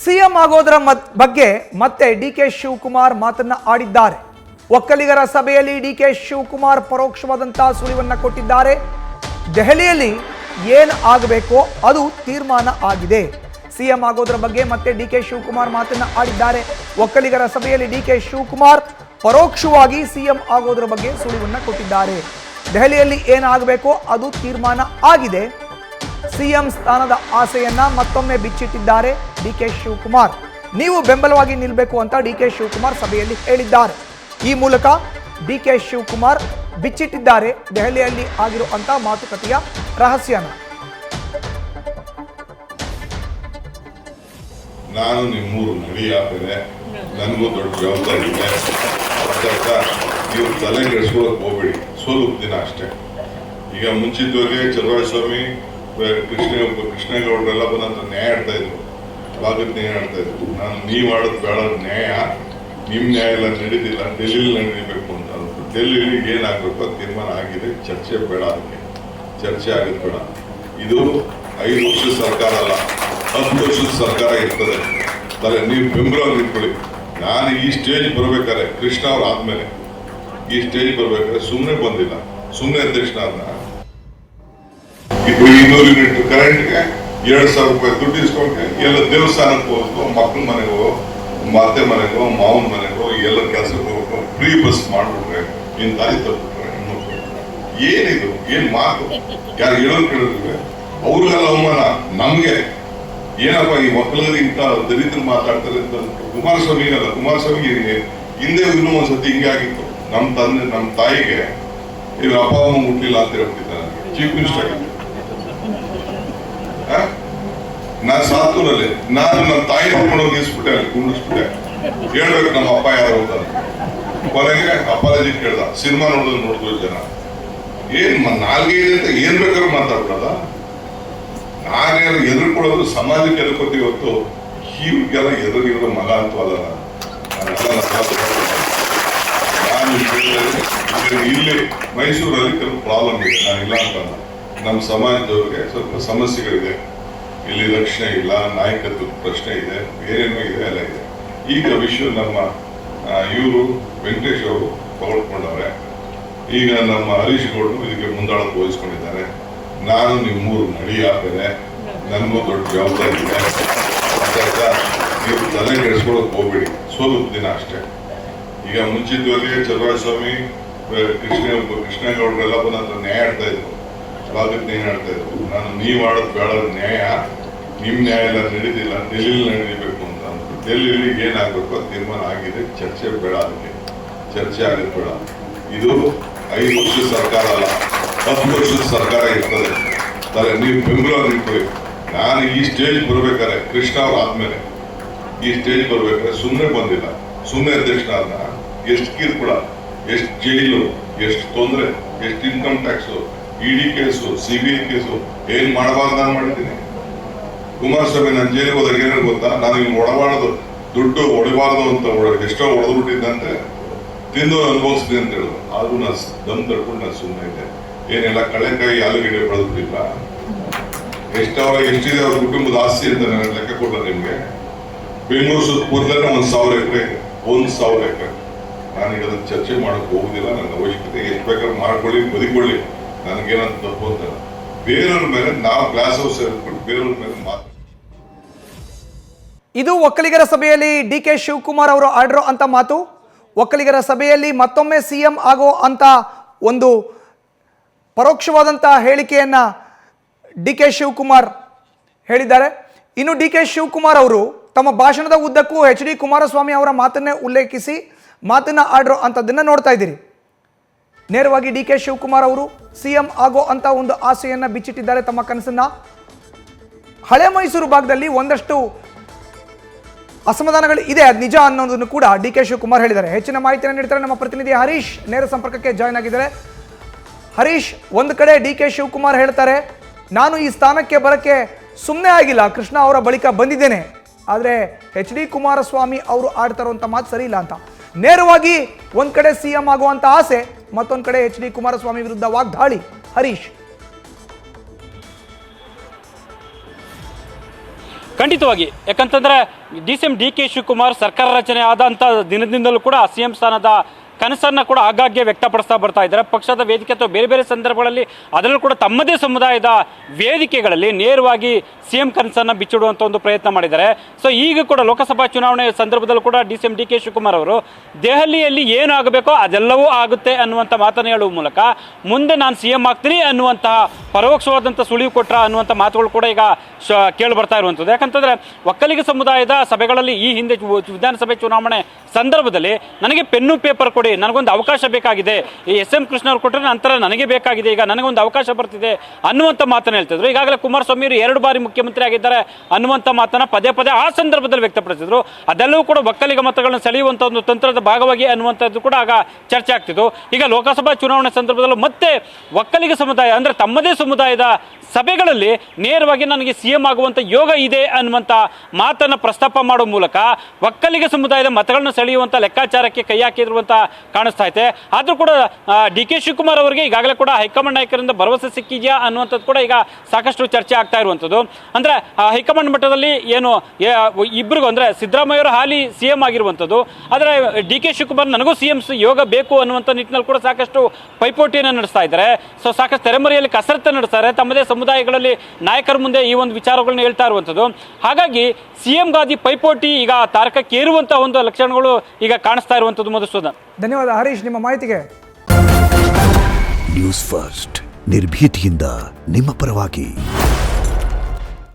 CM ಆಗೋದರ ಬಗ್ಗೆ ಮತ್ತೆ DK Shivakumar ಮಾತನ್ನ ಆಡಿದ್ದಾರೆ. ಒಕ್ಕಲಿಗರ ಸಭೆಯಲ್ಲಿ ಡಿಕೆ ಶಿವಕುಮಾರ್ ಪರೋಕ್ಷವಾದಂತಹ ಸುಳಿವನ್ನ ಕೊಟ್ಟಿದ್ದಾರೆ. ದೆಹಲಿಯಲ್ಲಿ ಏನು ಆಗಬೇಕೋ ಅದು ತೀರ್ಮಾನ ಆಗಿದೆ. ಸಿಎಂ ಆಗೋದರ ಬಗ್ಗೆ ಮತ್ತೆ ಡಿಕೆ ಶಿವಕುಮಾರ್ ಮಾತನ್ನ ಆಡಿದ್ದಾರೆ. ಒಕ್ಕಲಿಗರ ಸಭೆಯಲ್ಲಿ ಡಿಕೆ ಶಿವಕುಮಾರ್ ಪರೋಕ್ಷವಾಗಿ ಸಿಎಂ ಆಗೋದರ ಬಗ್ಗೆ ಸುಳಿವನ್ನ ಕೊಟ್ಟಿದ್ದಾರೆ. ದೆಹಲಿಯಲ್ಲಿ ಏನಾಗಬೇಕೋ ಅದು ತೀರ್ಮಾನ ಆಗಿದೆ. ಸಿಎಂ ಸ್ಥಾನದ ಆಸೆಯನ್ನ ಮತ್ತೊಮ್ಮೆ ಬಿಚ್ಚಿಟ್ಟಿದ್ದಾರೆ ಡಿಕೆ ಶಿವಕುಮಾರ್. ನೀವು ಬೆಂಬಲವಾಗಿ ನಿಲ್ಲಬೇಕು ಅಂತ ಡಿಕೆ ಶಿವಕುಮಾರ್ ಸಭೆಯಲ್ಲಿ ಹೇಳಿದ್ದಾರೆ. ಈ ಮೂಲಕ ಡಿಕೆ ಶಿವಕುಮಾರ್ ಬಿಚ್ಚಿಟ್ಟಿದ್ದಾರೆ ದೆಹಲಿಯಲ್ಲಿ ಆಗಿರುವಂತ ಮಾತುಕತೆಯ ರಹಸ್ಯನ. ನಾನು ನಿಮ್ಮೂರು ನಡಿಯಾದರೆ ನನಗೂ ದೊಡ್ಡ ಜವಾಬ್ದಾರಿ ಇದೆ. ನೀವು ತಲೆ ಕೆಡಿಸ್ಕೊಳಕ್ ಹೋಗ್ಬೇಡಿ, ಸ್ವಲ್ಪ ದಿನ ಅಷ್ಟೇ. ಈಗ ಮುಂಚಿತವಾಗಿ ಚಲುವರಾಯಸ್ವಾಮಿ ಕೃಷ್ಣೇಗೌಡರೆಲ್ಲ ಬಂದಂತ ನ್ಯಾಯ ಆಡ್ತಾ ಇದ್ರು, ಭಾಗದ ನ್ಯಾಯ ಆಡ್ತಾ ಇದ್ರು. ನಾನು ನೀವು ಆಡೋದು ಬೇಡ, ನ್ಯಾಯ ನಿಮ್ಮ ನ್ಯಾಯ ಎಲ್ಲ ನಡೀತಿಲ್ಲ, ಡೆಲ್ಲಿಲಿ ನಡೀಬೇಕು ಅಂತ. ಡೆಲ್ಲಿಲಿ ಏನಾಗಬೇಕು ಅದು ತೀರ್ಮಾನ ಆಗಿದೆ. ಚರ್ಚೆ ಬೇಡ, ಅದಕ್ಕೆ ಚರ್ಚೆ ಆಗೋದು ಬೇಡ. ಇದು 5 ವರ್ಷದ ಸರ್ಕಾರ ಅಲ್ಲ, 10 ವರ್ಷದ ಸರ್ಕಾರ ಇರ್ತದೆ. ನೀವು ಬೆಂಬಲವಾಗಿ ನಿಂತ್ಕೊಳ್ಳಿ. ನಾನು ಈ ಸ್ಟೇಜ್ ಬರ್ಬೇಕಾದ್ರೆ ಕೃಷ್ಣ ಅವ್ರು ಆದ್ಮೇಲೆ ಈ ಸ್ಟೇಜ್ ಬರ್ಬೇಕಾದ್ರೆ ಸುಮ್ಮನೆ ಬಂದಿಲ್ಲ, ಸುಮ್ಮನೆ ಅಧ್ಯಕ್ಷನಾದ 200 ಯೂನಿಟ್ ಕರೆಂಟ್ಗೆ 2,000 ರೂಪಾಯಿ ದುಡ್ಡು ಇಸ್ಕೊಂಡ್ರೆ ಎಲ್ಲ ದೇವಸ್ಥಾನಕ್ಕೆ ಹೋಗ್ಬೇಕು, ಮಕ್ಕಳ ಮನೆಗೋ, ಅತ್ತೆ ಮನೆಗೋ, ಮಾವನ ಮನೆಗೋ ಎಲ್ಲ ಕೆಲಸಕ್ಕೆ ಹೋಗ್ಬೇಕು. ಫ್ರೀ ಬಸ್ ಮಾಡ್ಬಿಟ್ರೆ ಇನ್ ದಾರಿ ತಪ್ಪಿಟ್ರೆ ಹೆಣ್ಮಕ್ಳು ಏನಿದು, ಏನ್ ಮಾತು? ಯಾರು ಹೇಳೋದು ಕೇಳಿದ್ರೆ ಅವ್ರಿಗೆಲ್ಲ ಅವಮಾನ. ನಮ್ಗೆ ಏನಪ್ಪ ಈ ಮಕ್ಕಳಿಗೆ ಇಂಥ ದಲಿತರು ಮಾತಾಡ್ತಾರೆ ಅಂತ. ಕುಮಾರಸ್ವಾಮಿಗಲ್ಲ, ಕುಮಾರಸ್ವಾಮಿಗೆ ಹಿಂದೆ ಇನ್ನೂ ಒಂದ್ಸತಿ ಹಿಂಗೆ ಆಗಿತ್ತು. ನಮ್ಮ ತಾಯಿಗೆ ಇವ್ರ ಅಪ್ಪ ಅಮ್ಮ ಮುಟ್ಲಿಲ್ಲ ಅಂತ ಹೇಳ್ತಿದ್ದಾರೆ. ಚೀಫ್ ಮಿನಿಸ್ಟರ್ ಆಗಿತ್ತು ನಾನು ಸಾತೂರಲ್ಲಿ. ನಾನು ನಮ್ಮ ತಾಯಿ ನೋಡ್ಕೊಂಡು ಹೋಗಿ ಇಸ್ಬಿಟ್ಟೆ, ಅಲ್ಲಿ ಕುಂಡಿಸ್ಬಿಟ್ಟೆ. ಹೇಳ್ಬೇಕು ನಮ್ಮ ಅಪ್ಪ ಯಾರು ಅಂತ. ಕೊನೆಗೆ ಅಪಾಲಜಿ ಕೇಳ್ದ. ಸಿನಿಮಾ ನೋಡಿದ್ರು ಜನ. ಏನ್ ನಾಲ್ಗೆ ಅಂತ ಏನ್ ಬೇಕಾದ್ರೂ ಮಾತಾಡ್ಬಿಡದ. ನಾನೇನು ಎದುರ್ಕೊಳ್ಳೋದು ಸಮಾಜಕ್ಕೆ ಎದುರ್ಕೋತೀವಿ ಹೊತ್ತು ಹೀಗೆಲ್ಲ ಎದುರಿಗಿರೋ ಮಗ ಅಂತೂ ಅಲ್ಲ. ನಾನು ಇಲ್ಲಿ ಮೈಸೂರಲ್ಲಿ ಕೆಲವು ಪ್ರಾಬ್ಲಮ್ ಇದೆ, ನಾನು ಇಲ್ಲ ಅಂತಲ್ಲ. ನಮ್ಮ ಸಮಾಜದವ್ರಿಗೆ ಸ್ವಲ್ಪ ಸಮಸ್ಯೆಗಳಿದೆ. ಇಲ್ಲಿ ರಕ್ಷಣೆ ಇಲ್ಲ, ನಾಯಕತ್ವದ ಪ್ರಶ್ನೆ ಇದೆ, ಬೇರೇನೋ ಇದೆ, ಎಲ್ಲ ಇದೆ. ಈಗ ವಿಶ್ವ ನಮ್ಮ ಇವರು ವೆಂಕಟೇಶ್ ಅವರು ತಗೊಳ್ಕೊಂಡವ್ರೆ. ಈಗ ನಮ್ಮ ಹರೀಶ್ ಗೌಡರು ಇದಕ್ಕೆ ಮುಂದಾಳಕ್ಕೆ ವಹಿಸ್ಕೊಂಡಿದ್ದಾರೆ. ನಾನು ನಿಮ್ಮೂರು ನಡಿಯಾದರೆ ನನಗೂ ದೊಡ್ಡ ಜವಾಬ್ದಾರಿ ಇದೆ. ನೀವು ತಲೆ ಕೆಡಿಸ್ಕೊಳಕ್ ಹೋಗ್ಬೇಡಿ, ಸ್ವಲ್ಪ ದಿನ ಅಷ್ಟೇ. ಈಗ ಮುಂಚಿತವಾಗಿ ಚಲುವರಾಯಸ್ವಾಮಿ ಕೃಷ್ಣೇಗೌಡರೆಲ್ಲ ಬಂದಂತ ನ್ಯಾಯ ಆಡ್ತಾ ಇದ್ರು, ಭಾಗದ ನ್ಯಾಯ ಆಡ್ತಾ ಇದ್ರು. ನಾನು ನೀವು ಆಡೋದು ಬೇಡ, ನ್ಯಾಯ ನಿಮ್ಮ ನ್ಯಾಯ ಎಲ್ಲ ನಡೀತಿಲ್ಲ, ಡೆಲ್ಲಿಲಿ ನಡೀಬೇಕು ಅಂತ. ಡೆಲ್ಲಿಲಿ ಏನಾಗಬೇಕು ಅದು ತೀರ್ಮಾನ ಆಗಿದೆ. ಚರ್ಚೆ ಬೇಡ, ಅದಕ್ಕೆ ಚರ್ಚೆ ಆಗೋದು ಬೇಡ. ಇದು 5 ವರ್ಷದ ಸರ್ಕಾರ ಅಲ್ಲ, 10 ವರ್ಷದ ಸರ್ಕಾರ ಇರ್ತದೆ. ನೀವು ಬೆಂಬಲವಾಗಿ ನಿಂತ್ಕೊಳ್ಳಿ. ನಾನು ಈ ಸ್ಟೇಜ್ ಬರ್ಬೇಕಾದ್ರೆ ಕೃಷ್ಣ ಅವ್ರು ಆದ್ಮೇಲೆ ಈ ಸ್ಟೇಜ್ ಬರ್ಬೇಕಾದ್ರೆ ಸುಮ್ಮನೆ ಬಂದಿಲ್ಲ, ಸುಮ್ಮನೆ ಅಧ್ಯಕ್ಷನಾದ. ಎಷ್ಟು ಕಿರುಕುಳ, ಎಷ್ಟು ಜೈಲು, ಎಷ್ಟು ತೊಂದರೆ, ಎಷ್ಟು ಇನ್ಕಮ್ ಟ್ಯಾಕ್ಸು, ಇಡಿ ಕೇಸು, CBI ಕೇಸು, ಏನ್ ಮಾಡಬಾರ್ದು ನಾನು ಮಾಡಿದ್ದೀನಿ. ಕುಮಾರಸ್ವಾಮಿ ನಾನು ಜೈಲಿಗೆ ಹೋದಾಗ ಏನಾರು ಗೊತ್ತಾ, ನಾನು ಹಿಂಗೆ ಹೊಡಬಾರ್ದು, ದುಡ್ಡು ಹೊಡಿಬಾರ್ದು ಅಂತ ಎಷ್ಟೋ ಹೊಡೆದ್ಬಿಟ್ಟಿದ್ದಂತೆ, ತಿಂದು ಅನುಭವಿಸ್ತೀನಿ ಅಂತ ಹೇಳಿದ್ರು. ಆದ್ರೂ ನಾನು ದಮ್ ತಡ್ಕೊಂಡು ನಾನು ಸುಮ್ಮನೆ ಇದ್ದೆ. ಏನೆಲ್ಲ ಕಳೆಕಾಯಿ ಆಲೂಗಡ್ಡೆ ಬೆಳೆದ್ಬಿಟ್ಟಿಲ್ಲ. ಎಷ್ಟಿದೆ ಅವ್ರ ಕುಟುಂಬದ ಆಸ್ತಿ ಅಂತ ನಾನು ಲೆಕ್ಕ ಕೊಡಲ್ಲ ನಿಮ್ಗೆ. ಬೆಂಗಳೂರು ಸುತ್ತಮುತ್ತಲೇ 1,000 ಎಕರೆ ಇದೆ, 1,000 ಎಕರೆ. ನಾನು ಈಗ ಅದನ್ನ ಚರ್ಚೆ ಮಾಡಕ್ ಹೋಗುದಿಲ್ಲ. ನನ್ನ ಅವಶ್ಯಕತೆ ಎಷ್ಟು ಬೇಕಾದ್ರೂ ಮಾಡ್ಕೊಳ್ಳಿ, ಬದುಕೊಳ್ಳಿ, ನನಗೇನಂತ ತಪ್ಪು ಅಂತ. ಬೇರೆಯವ್ರ ಮೇಲೆ ನಾವು ಗ್ಲಾಸ್ ಹೌಸ್ ಸೇರ್ಕೊಂಡು ಬೇರೆಯವ್ರ ಮೇಲೆ ಮಾತು. ಇದು ಒಕ್ಕಲಿಗರ ಸಭೆಯಲ್ಲಿ ಡಿಕೆ ಶಿವಕುಮಾರ್ ಅವರು ಆಡಿರೋ ಅಂತ ಮಾತು. ಒಕ್ಕಲಿಗರ ಸಭೆಯಲ್ಲಿ ಮತ್ತೊಮ್ಮೆ ಸಿಎಂ ಆಗೋ ಅಂತ ಒಂದು ಪರೋಕ್ಷವಾದಂತಹ ಹೇಳಿಕೆಯನ್ನ ಡಿಕೆ ಶಿವಕುಮಾರ್ ಹೇಳಿದ್ದಾರೆ. ಇನ್ನು ಡಿಕೆ ಶಿವಕುಮಾರ್ ಅವರು ತಮ್ಮ ಭಾಷಣದ ಉದ್ದಕ್ಕೂ HD ಕುಮಾರಸ್ವಾಮಿ ಅವರ ಮಾತನ್ನೇ ಉಲ್ಲೇಖಿಸಿ ಮಾತನ್ನ ಆಡಿರೋ ಅಂಥದ್ದನ್ನ ನೋಡ್ತಾ ಇದ್ದೀರಿ. ನೇರವಾಗಿ ಡಿಕೆ ಶಿವಕುಮಾರ್ ಅವರು ಸಿಎಂ ಆಗೋ ಅಂತ ಒಂದು ಆಸೆಯನ್ನ ಬಿಚ್ಚಿಟ್ಟಿದ್ದಾರೆ, ತಮ್ಮ ಕನಸನ್ನ. ಹಳೆ ಮೈಸೂರು ಭಾಗದಲ್ಲಿ ಒಂದಷ್ಟು ಅಸಮಾಧಾನಗಳು ಇದೆ, ಅದು ನಿಜ ಅನ್ನೋದನ್ನು ಕೂಡ ಡಿಕೆ ಶಿವಕುಮಾರ್ ಹೇಳಿದ್ದಾರೆ. ಹೆಚ್ಚಿನ ಮಾಹಿತಿಯನ್ನು ನೀಡ್ತಾರೆ ನಮ್ಮ ಪ್ರತಿನಿಧಿ ಹರೀಶ್, ನೇರ ಸಂಪರ್ಕಕ್ಕೆ ಜಾಯ್ನ್ ಆಗಿದ್ದಾರೆ. ಹರೀಶ್, ಒಂದು ಕಡೆ ಡಿಕೆ ಶಿವಕುಮಾರ್ ಹೇಳ್ತಾರೆ, ನಾನು ಈ ಸ್ಥಾನಕ್ಕೆ ಬರಕ್ಕೆ ಸುಮ್ಮನೆ ಆಗಿಲ್ಲ, ಕೃಷ್ಣ ಅವರ ಬಳಿಕ ಬಂದಿದ್ದೇನೆ. ಆದರೆ HD ಕುಮಾರಸ್ವಾಮಿ ಅವರು ಆಡ್ತಾ ಇರುವಂಥ ಮಾತು ಸರಿ ಇಲ್ಲ ಅಂತ. ನೇರವಾಗಿ ಒಂದ್ ಕಡೆ ಸಿಎಂ ಆಗುವಂತ ಆಸೆ, ಮತ್ತೊಂದು ಕಡೆ HD ಕುಮಾರಸ್ವಾಮಿ ವಿರುದ್ಧ ವಾಗ್ದಾಳಿ. ಹರೀಶ್, ಖಂಡಿತವಾಗಿ, ಯಾಕಂತಂದರೆ ಡಿ.ಕೆ ಶಿವಕುಮಾರ್ ಸರ್ಕಾರ ರಚನೆ ಆದಂಥ ದಿನದಿಂದಲೂ ಕೂಡ CM ಸ್ಥಾನದ ಕನಸನ್ನು ಕೂಡ ಆಗಾಗ್ಗೆ ವ್ಯಕ್ತಪಡಿಸ್ತಾ ಬರ್ತಾ ಇದ್ದಾರೆ. ಪಕ್ಷದ ವೇದಿಕೆ ಅಥವಾ ಬೇರೆ ಬೇರೆ ಸಂದರ್ಭಗಳಲ್ಲಿ ಅದರಲ್ಲೂ ಕೂಡ ತಮ್ಮದೇ ಸಮುದಾಯದ ವೇದಿಕೆಗಳಲ್ಲಿ ನೇರವಾಗಿ CM ಕನಸನ್ನು ಬಿಚ್ಚಿಡುವಂಥ ಒಂದು ಪ್ರಯತ್ನ ಮಾಡಿದ್ದಾರೆ. ಸೊ ಈಗ ಕೂಡ ಲೋಕಸಭಾ ಚುನಾವಣೆ ಸಂದರ್ಭದಲ್ಲೂ ಕೂಡ ಡಿ.ಕೆ ಶಿವಕುಮಾರ್ ಅವರು ದೆಹಲಿಯಲ್ಲಿ ಏನು ಆಗಬೇಕೋ ಅದೆಲ್ಲವೂ ಆಗುತ್ತೆ ಅನ್ನುವಂಥ ಮಾತನ್ನು ಹೇಳುವ ಮೂಲಕ ಮುಂದೆ ನಾನು CM ಆಗ್ತೀನಿ ಅನ್ನುವಂತಹ ಪರೋಕ್ಷವಾದಂಥ ಸುಳಿವು ಕೊಟ್ರ ಅನ್ನುವಂಥ ಮಾತುಗಳು ಕೂಡ ಈಗ ಕೇಳಿ ಬರ್ತಾ ಇರುವಂಥದ್ದು. ಯಾಕಂತಂದರೆ ಒಕ್ಕಲಿಗ ಸಮುದಾಯದ ಸಭೆಗಳಲ್ಲಿ ಈ ಹಿಂದೆ ವಿಧಾನಸಭೆ ಚುನಾವಣೆ ಸಂದರ್ಭದಲ್ಲಿ ನನಗೆ ಪೆನ್ನು ಪೇಪರ್ ಕೊಡಿ, ನನಗೊಂದು ಅವಕಾಶ ಬೇಕಾಗಿದೆ, ಈ SM ಕೃಷ್ಣ ಅವ್ರು ಕೊಟ್ಟರೆ ನಂತರ ನನಗೆ ಬೇಕಾಗಿದೆ, ಈಗ ನನಗೊಂದು ಅವಕಾಶ ಬರ್ತಿದೆ ಅನ್ನುವಂಥ ಮಾತನ್ನು ಹೇಳ್ತಿದ್ರು. ಈಗಾಗಲೇ ಕುಮಾರಸ್ವಾಮಿ ಅವರು 2 ಬಾರಿ ಮುಖ್ಯಮಂತ್ರಿ ಆಗಿದ್ದಾರೆ ಅನ್ನುವಂಥ ಮಾತನ್ನು ಪದೇ ಪದೇ ಆ ಸಂದರ್ಭದಲ್ಲಿ ವ್ಯಕ್ತಪಡಿಸಿದ್ರು. ಅದೆಲ್ಲವೂ ಕೂಡ ಒಕ್ಕಲಿಗ ಮತಗಳನ್ನು ಸೆಳೆಯುವಂಥ ಒಂದು ತಂತ್ರದ ಭಾಗವಾಗಿ ಅನ್ನುವಂಥದ್ದು ಕೂಡ ಆಗ ಚರ್ಚೆ ಆಗ್ತಿತ್ತು. ಈಗ ಲೋಕಸಭಾ ಚುನಾವಣೆ ಸಂದರ್ಭದಲ್ಲೂ ಮತ್ತೆ ಒಕ್ಕಲಿಗ ಸಮುದಾಯ ಅಂದರೆ ತಮ್ಮದೇ ಸಮುದಾಯದ ಸಭೆಗಳಲ್ಲಿ ನೇರವಾಗಿ ನನಗೆ CM ಆಗುವಂಥ ಯೋಗ ಇದೆ ಅನ್ನುವಂಥ ಮಾತನ್ನು ಪ್ರಸ್ತಾಪ ಮಾಡುವ ಮೂಲಕ ಒಕ್ಕಲಿಗ ಸಮುದಾಯದ ಮತಗಳನ್ನು ಸೆಳೆಯುವಂಥ ಲೆಕ್ಕಾಚಾರಕ್ಕೆ ಕೈ ಹಾಕಿರುವಂಥ ಕಾಣಿಸ್ತಾ ಇದೆ. ಆದರೂ ಕೂಡ ಡಿ.ಕೆ ಶಿವಕುಮಾರ್ ಅವರಿಗೆ ಈಗಾಗಲೇ ಕೂಡ ಹೈಕಮಾಂಡ್ ನಾಯಕರಿಂದ ಭರವಸೆ ಸಿಕ್ಕಿದೆಯಾ ಅನ್ನುವಂಥದ್ದು ಕೂಡ ಈಗ ಸಾಕಷ್ಟು ಚರ್ಚೆ ಆಗ್ತಾ ಇರುವಂಥದ್ದು. ಅಂದರೆ ಹೈಕಮಾಂಡ್ ಮಟ್ಟದಲ್ಲಿ ಏನು ಇಬ್ಬರಿಗೂ ಅಂದರೆ ಸಿದ್ದರಾಮಯ್ಯವರು ಹಾಲಿ CM ಆಗಿರುವಂಥದ್ದು, ಆದರೆ ಡಿ.ಕೆ ಶಿವಕುಮಾರ್ ನನಗೂ CM ಯೋಗ ಬೇಕು ಅನ್ನುವಂಥ ನಿಟ್ಟಿನಲ್ಲಿ ಕೂಡ ಸಾಕಷ್ಟು ಪೈಪೋಟಿಯನ್ನು ನಡೆಸ್ತಾ ಇದ್ದಾರೆ. ಸೊ ಸಾಕಷ್ಟು ತೆರೆಮರೆಯಲ್ಲಿ ಕಸರತ್ತು ನಡೆಸ್ತಾರೆ, ತಮ್ಮದೇ ಸಮುದಾಯಗಳಲ್ಲಿ ನಾಯಕರ ಮುಂದೆ ಈ ಒಂದು ವಿಚಾರಗಳನ್ನ ಹೇಳ್ತಾ ಇರುವಂಥದ್ದು. ಹಾಗಾಗಿ CM ಗಾದಿ ಪೈಪೋಟಿ ಈಗ ತಾರಕಕ್ಕೇರುವಂಥ ಒಂದು ಲಕ್ಷಣಗಳು ಈಗ ಕಾಣಿಸ್ತಾ ಇರುವಂಥದ್ದು. ಮಧುಸೂದನ್, ಧನ್ಯವಾದ ಹರೀಶ್ ನಿಮ್ಮ ಮಾಹಿತಿಗೆ. ನ್ಯೂಸ್ ಫಸ್ಟ್ ನಿರ್ಭೀತಿಯಿಂದ ನಿಮ್ಮ ಪರವಾಗಿ.